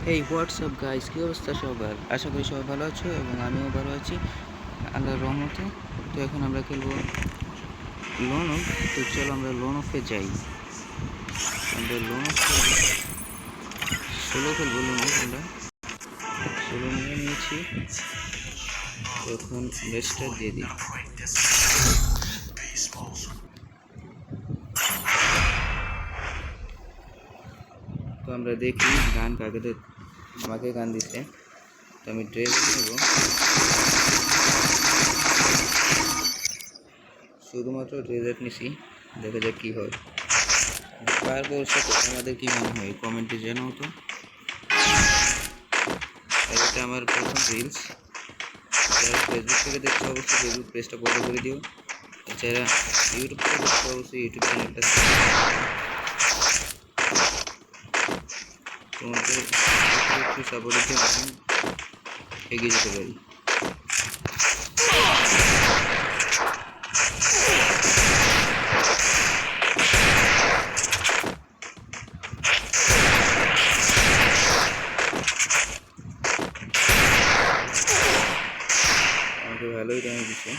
এই WhatsApp guys, কী অবস্থা সবার? আশা করি সবাই ভালো আছো এবং আমিও ভালো আছি আল্লাহর রহমতে। তো এখন আমরা খেলবো লোন অফ। তো চলো আমরা লোন অফে যাই। আমরা লোন অফ ষোলো খেলবো। লোন অফ আমরা 16 নিয়ে নিয়েছি। এখন রেস্টার দিয়ে দিই। তো আমরা দেখি গান কাকে, আমাকে গান দিতে। তো আমি ড্রেস নেব, শুধুমাত্র ড্রেজার নিছি। দেখা যাক কী হয়। পারবো সাথে আমাদের কী মনে হয় কমেন্টে জানাও তো। এটা আমার প্রথম রিলস। যারা ফেসবুক থেকে দেখছো অবশ্যই ফেসবুক পেজটা ফলো করে দিও। যারা ইউটিউব থেকে দেখছো অবশ্যই ইউটিউব চ্যানেলটা তোমাদের একটু সাপোর্টের জন্য এগিয়ে যেতে পারি। আমাকে ভালোই ড্যামেজ দিচ্ছে।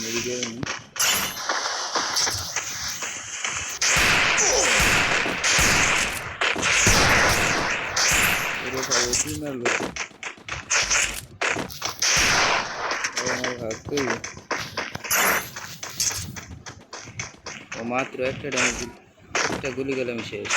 মেরে গেল না। কি মারলো? আমার ভাবতেই ও মাত্র একটা ড্যামেজ, একটা গুলি গেলাম শেষ।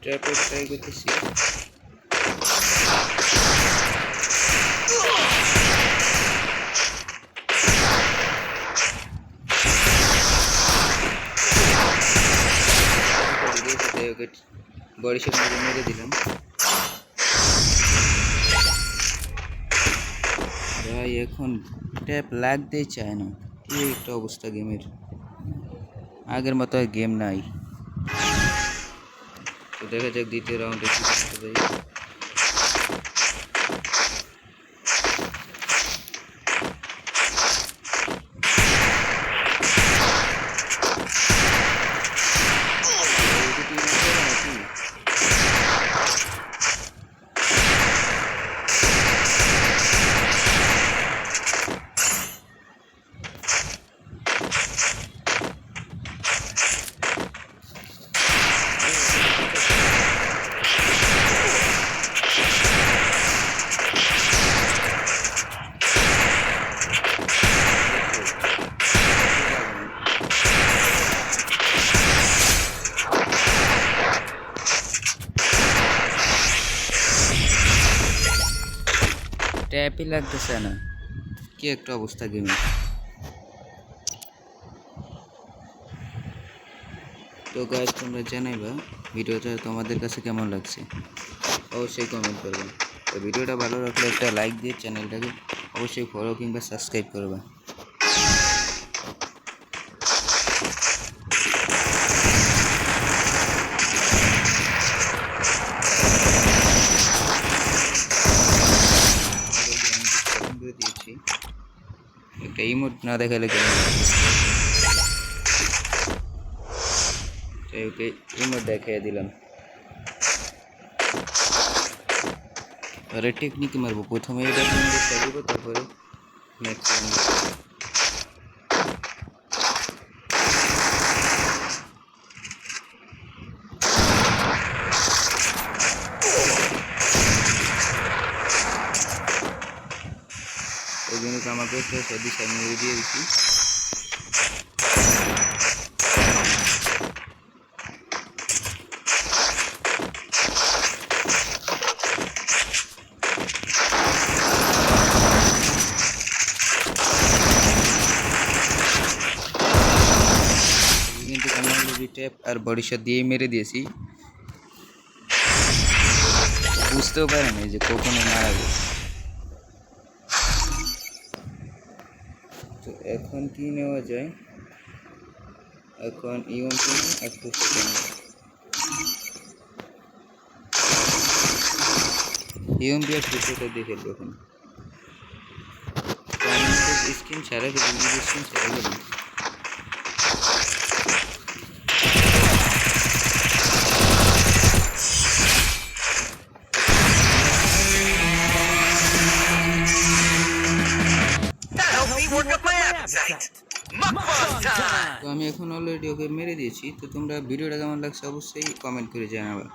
ট্র্যাপে ট্রাই করতেছি। ওকে বডি শট মেরে দিলাম। ভাই এখন ট্যাপ লাগতেই চায় না, কি একটা অবস্থা গেমের। আগের মতো আর গেম নাই। তো দেখা যাক দ্বিতীয় রাউন্ডে কি করতে পারি। ট্যাপই লাগতেছে না, কি একটা অবস্থা গেমের। তো গাইস, তোমরা জানাইবা ভিডিওটা তোমাদের কাছে কেমন লাগছে, অবশ্যই কমেন্ট করবে। তো ভিডিওটা ভালো লাগলে একটা লাইক দিয়ে চ্যানেলটাকে অবশ্যই ফলো কিংবা সাবস্ক্রাইব করবে। দিয়েছি একটা ইমোট না দেখালে কেন, ওকে ইমোট দেখাই দিলাম। আরে টেকনিক মারবো, প্রথমে এটা দিব, তারপরে ম্যাক্সিমাম ওই জন্য আমাকে একটা সর্দি সামনে দিয়ে দিচ্ছি। ট্যাপ আর বডি শট দিয়ে মেরে দিয়েছি। বুঝতেও পারেনি যে কখনো মারা গেছে। তো এখন কি নেওয়া যায়, এখন ইউএমপি একটু সেকেন্ড ইউএমপি আর সেটা দিয়ে ফেলবো এখন। তো আমি স্ক্রিন ছাড়া ফেলি, স্ক্রিন ছাড়া ফেলি। তো আমি এখন অলরেডি ওকে মেরে দিয়েছি। তো তোমরা ভিডিওটা কেমন লাগছে অবশ্যই কমেন্ট করে জানাবে।